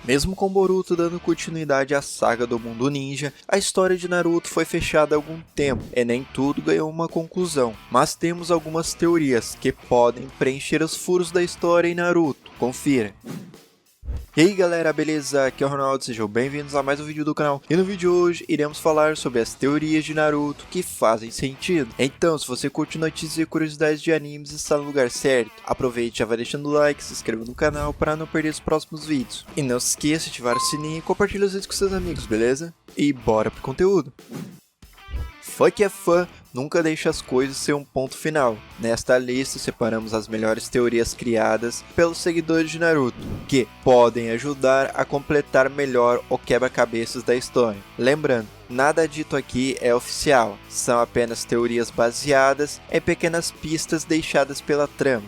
Mesmo com Boruto dando continuidade à saga do mundo ninja, a história de Naruto foi fechada há algum tempo e nem tudo ganhou uma conclusão, mas temos algumas teorias que podem preencher os furos da história em Naruto. Confira! E aí galera, beleza? Aqui é o Ronaldo, sejam bem-vindos a mais um vídeo do canal. E no vídeo de hoje iremos falar sobre as teorias de Naruto que fazem sentido. Então, se você curte notícias e curiosidades de animes, está no lugar certo. Aproveite e já vai deixando o like, se inscreva no canal para não perder os próximos vídeos. E não se esqueça de ativar o sininho e compartilhar os vídeos com seus amigos, beleza? E bora pro conteúdo! Fã que é fã nunca deixa as coisas ser um ponto final. Nesta lista separamos as melhores teorias criadas pelos seguidores de Naruto, que podem ajudar a completar melhor o quebra-cabeças da história. Lembrando, nada dito aqui é oficial, são apenas teorias baseadas em pequenas pistas deixadas pela trama.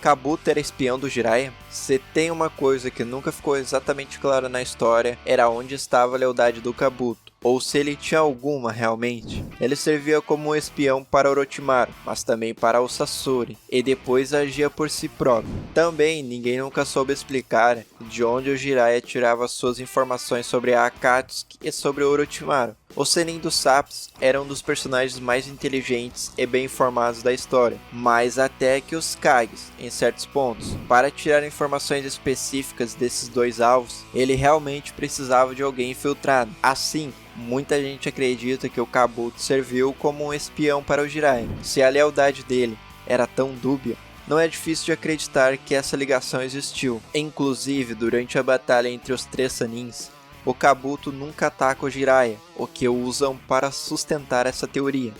Kabuto era espião do Jiraiya? Se tem uma coisa que nunca ficou exatamente clara na história, era onde estava a lealdade do Kabuto, ou se ele tinha alguma realmente. Ele servia como um espião para Orochimaru, mas também para o Sasori, e depois agia por si próprio. Também ninguém nunca soube explicar de onde o Jiraiya tirava suas informações sobre a Akatsuki e sobre o Orochimaru. O Sennin dos Sapos era um dos personagens mais inteligentes e bem informados da história, mais até que os Kages, em certos pontos. Para tirar informações específicas desses dois alvos, ele realmente precisava de alguém infiltrado. Assim, muita gente acredita que o Kabuto serviu como um espião para o Jiraiya. Se a lealdade dele era tão dúbia, não é difícil de acreditar que essa ligação existiu. Inclusive, durante a batalha entre os três Sannins, o Kabuto nunca ataca o Jiraiya, o que usam para sustentar essa teoria.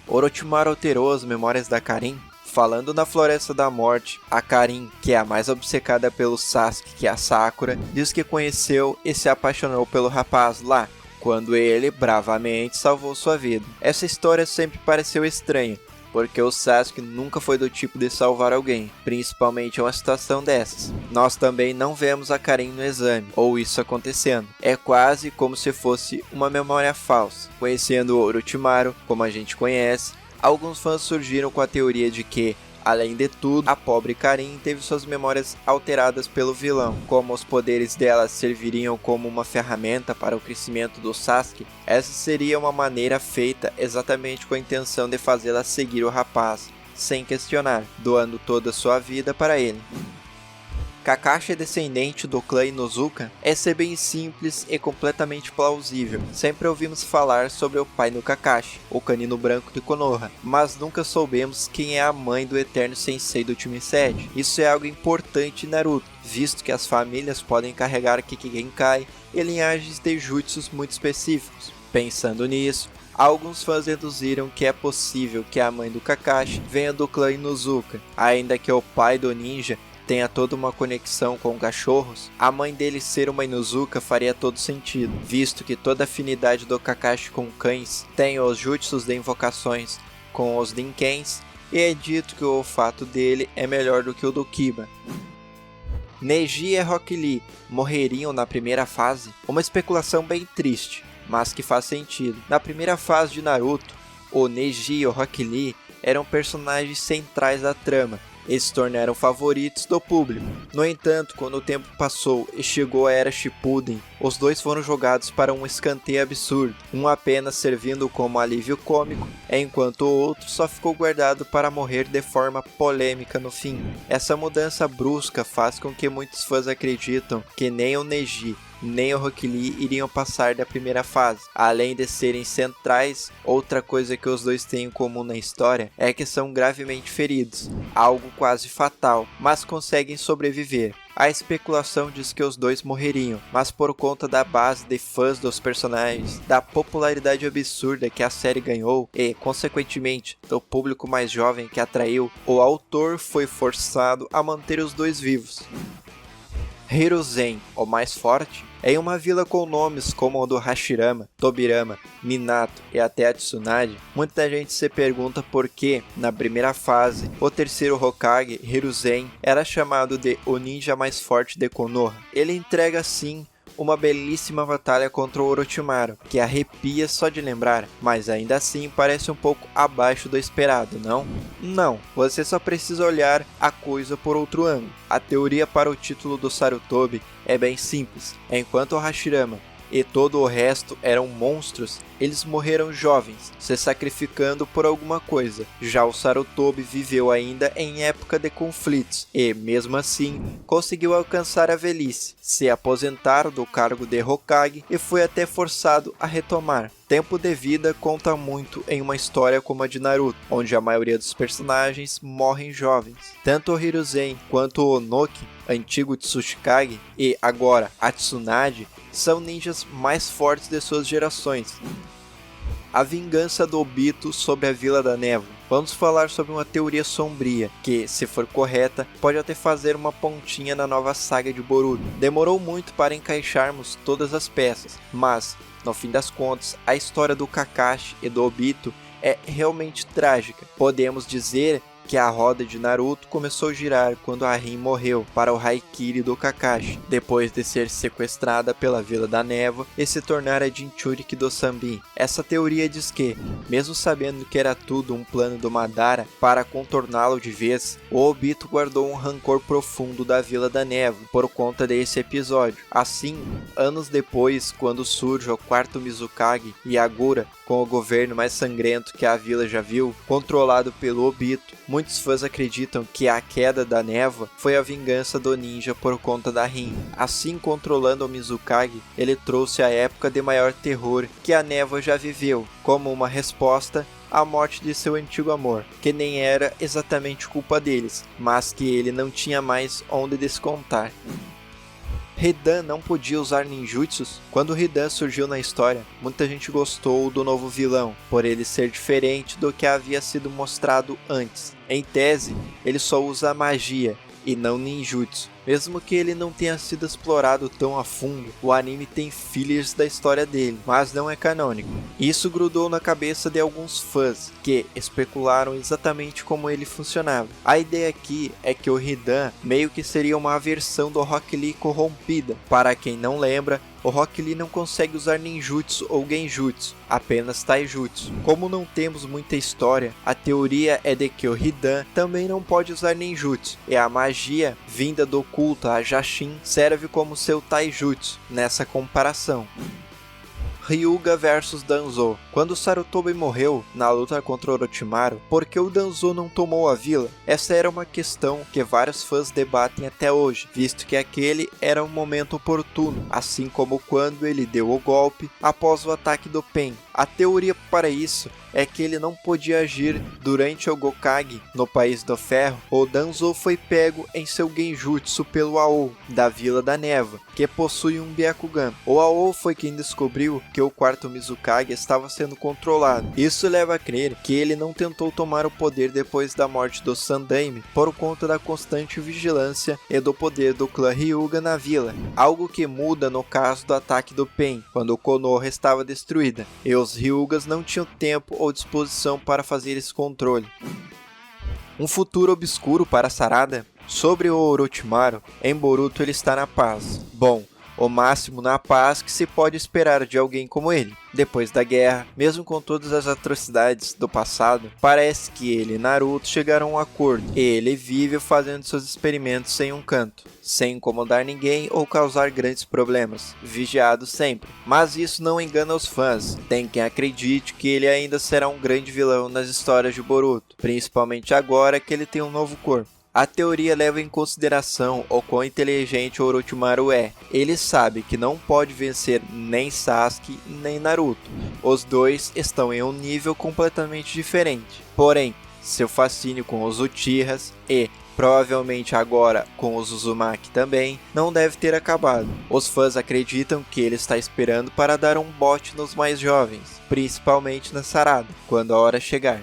Orochimaru alterou as memórias da Karin. Falando na Floresta da Morte, a Karin, que é a mais obcecada pelo Sasuke que a Sakura, diz que conheceu e se apaixonou pelo rapaz lá, quando ele bravamente salvou sua vida. Essa história sempre pareceu estranha, porque o Sasuke nunca foi do tipo de salvar alguém, principalmente em uma situação dessas. Nós também não vemos a Karin no exame, ou isso acontecendo. É quase como se fosse uma memória falsa. Conhecendo o Orochimaru, como a gente conhece, alguns fãs surgiram com a teoria de que, além de tudo, a pobre Karin teve suas memórias alteradas pelo vilão. Como os poderes dela serviriam como uma ferramenta para o crescimento do Sasuke, essa seria uma maneira feita exatamente com a intenção de fazê-la seguir o rapaz, sem questionar, doando toda a sua vida para ele. Kakashi é descendente do clã Inuzuka? Essa é bem simples e completamente plausível. Sempre ouvimos falar sobre o pai do Kakashi, o canino branco de Konoha, mas nunca soubemos quem é a mãe do eterno sensei do time 7. Isso é algo importante em Naruto, visto que as famílias podem carregar Kiki Genkai e linhagens de jutsus muito específicos. Pensando nisso, alguns fãs deduziram que é possível que a mãe do Kakashi venha do clã Inuzuka, ainda que o pai do ninja tenha toda uma conexão com cachorros. A mãe dele ser uma Inuzuka faria todo sentido, visto que toda a afinidade do Kakashi com cães tem os jutsus de invocações com os Ninkens, e é dito que o olfato dele é melhor do que o do Kiba. Neji e Rock Lee morreriam na primeira fase? Uma especulação bem triste, mas que faz sentido. Na primeira fase de Naruto, o Neji e o Rock Lee eram personagens centrais da trama, eles se tornaram favoritos do público. No entanto, quando o tempo passou e chegou a Era Shippuden, os dois foram jogados para um escanteio absurdo, um apenas servindo como alívio cômico, enquanto o outro só ficou guardado para morrer de forma polêmica no fim. Essa mudança brusca faz com que muitos fãs acreditam que nem o Neji nem o Rock Lee iriam passar da primeira fase. Além de serem centrais, outra coisa que os dois têm em comum na história é que são gravemente feridos, algo quase fatal, mas conseguem sobreviver. A especulação diz que os dois morreriam, mas por conta da base de fãs dos personagens, da popularidade absurda que a série ganhou e, consequentemente, do público mais jovem que atraiu, o autor foi forçado a manter os dois vivos. Hiruzen, o mais forte? Em uma vila com nomes como o do Hashirama, Tobirama, Minato e até a Tsunade, muita gente se pergunta por que, na primeira fase, o terceiro Hokage, Hiruzen, era chamado de o ninja mais forte de Konoha. Ele entrega sim uma belíssima batalha contra o Orochimaru, que arrepia só de lembrar, mas ainda assim parece um pouco abaixo do esperado, não? Não, você só precisa olhar a coisa por outro ângulo. A teoria para o título do Sarutobi é bem simples. Enquanto o Hashirama e todo o resto eram monstros, eles morreram jovens, se sacrificando por alguma coisa. Já o Sarutobi viveu ainda em época de conflitos e, mesmo assim, conseguiu alcançar a velhice, se aposentar do cargo de Hokage e foi até forçado a retomar. Tempo de vida conta muito em uma história como a de Naruto, onde a maioria dos personagens morrem jovens. Tanto o Hiruzen quanto o Onoki, antigo Tsuchikage, e agora a Tsunade, são ninjas mais fortes de suas gerações. A vingança do Obito sobre a Vila da Névoa. Vamos falar sobre uma teoria sombria, que, se for correta, pode até fazer uma pontinha na nova saga de Boruto. Demorou muito para encaixarmos todas as peças, mas, no fim das contas, a história do Kakashi e do Obito é realmente trágica. Podemos dizer que a roda de Naruto começou a girar quando a Rin morreu para o Haikiri do Kakashi, depois de ser sequestrada pela Vila da Névoa e se tornar a Jinchuriki do Sanbin. Essa teoria diz que, mesmo sabendo que era tudo um plano do Madara para contorná-lo de vez, o Obito guardou um rancor profundo da Vila da Névoa por conta desse episódio. Assim, anos depois, quando surge o quarto Mizukage, Yagura, com o governo mais sangrento que a vila já viu, controlado pelo Obito, muitos fãs acreditam que a queda da névoa foi a vingança do ninja por conta da Rin. Assim, controlando o Mizukage, ele trouxe a época de maior terror que a névoa já viveu, como uma resposta à morte de seu antigo amor, que nem era exatamente culpa deles, mas que ele não tinha mais onde descontar. Hidan não podia usar ninjutsus? Quando Hidan surgiu na história, muita gente gostou do novo vilão, por ele ser diferente do que havia sido mostrado antes. Em tese, ele só usa magia e não ninjutsu. Mesmo que ele não tenha sido explorado tão a fundo, o anime tem fillers da história dele, mas não é canônico. Isso grudou na cabeça de alguns fãs, que especularam exatamente como ele funcionava. A ideia aqui é que o Hidan meio que seria uma versão do Rock Lee corrompida. Para quem não lembra, o Rock Lee não consegue usar ninjutsu ou genjutsu, apenas taijutsu. Como não temos muita história, a teoria é de que o Hidan também não pode usar ninjutsu, e a magia vinda do culto a Jashin serve como seu taijutsu nessa comparação. Hyuga vs Danzo. Quando Sarutobi morreu na luta contra Orochimaru, por que o Danzo não tomou a vila? Essa era uma questão que vários fãs debatem até hoje, visto que aquele era um momento oportuno, assim como quando ele deu o golpe após o ataque do Pen. A teoria para isso é que ele não podia agir durante o Gokage no País do Ferro. O Danzo foi pego em seu genjutsu pelo Ao, da Vila da Névoa, que possui um Byakugan. O Ao foi quem descobriu que o quarto Mizukage estava sendo controlado. Isso leva a crer que ele não tentou tomar o poder depois da morte do Sandaime por conta da constante vigilância e do poder do clã Hyuga na vila, algo que muda no caso do ataque do Pen, quando Konoha estava destruída, e os Hyugas não tinham tempo ou disposição para fazer esse controle. Um futuro obscuro para Sarada? Sobre o Orochimaru, em Boruto ele está na paz. Bom, o máximo na paz que se pode esperar de alguém como ele. Depois da guerra, mesmo com todas as atrocidades do passado, parece que ele e Naruto chegaram a um acordo. Ele vive fazendo seus experimentos em um canto, sem incomodar ninguém ou causar grandes problemas, vigiado sempre. Mas isso não engana os fãs. Tem quem acredite que ele ainda será um grande vilão nas histórias de Boruto, principalmente agora que ele tem um novo corpo. A teoria leva em consideração o quão inteligente o Orochimaru é. Ele sabe que não pode vencer nem Sasuke nem Naruto. Os dois estão em um nível completamente diferente. Porém, seu fascínio com os Uchihas e, provavelmente agora com os Uzumaki também, não deve ter acabado. Os fãs acreditam que ele está esperando para dar um bote nos mais jovens, principalmente na Sarada, quando a hora chegar.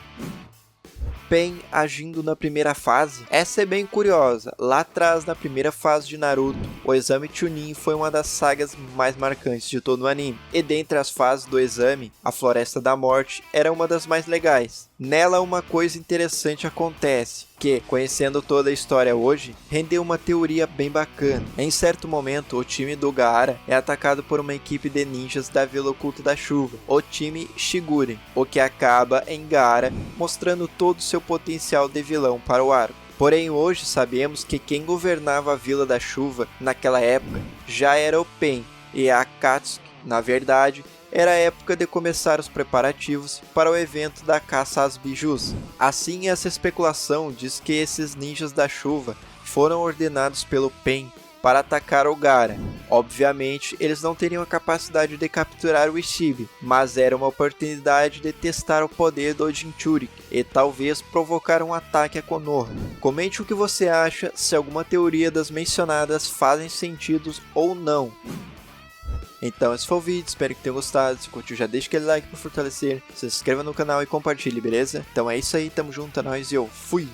Pen agindo na primeira fase? Essa é bem curiosa. Lá atrás, na primeira fase de Naruto, o exame Chunin foi uma das sagas mais marcantes de todo o anime. E dentre as fases do exame, a Floresta da Morte era uma das mais legais. Nela uma coisa interessante acontece, que, conhecendo toda a história hoje, rendeu uma teoria bem bacana. Em certo momento, o time do Gaara é atacado por uma equipe de ninjas da Vila Oculta da Chuva, o time Shiguren, o que acaba em Gaara mostrando todo o seu potencial de vilão para o arco. Porém, hoje sabemos que quem governava a Vila da Chuva naquela época já era o Pain, e a Akatsuki, na verdade, era a época de começar os preparativos para o evento da caça às bijus. Assim, essa especulação diz que esses ninjas da chuva foram ordenados pelo Pain para atacar o Gaara. Obviamente, eles não teriam a capacidade de capturar o Ishibe, mas era uma oportunidade de testar o poder do Jinchurik e talvez provocar um ataque a Konoha. Comente o que você acha, se alguma teoria das mencionadas fazem sentido ou não. Então esse foi o vídeo, espero que tenham gostado. Se curtiu, já deixa aquele like para fortalecer, se inscreva no canal e compartilhe, beleza? Então é isso aí, tamo junto, é nóis e eu fui!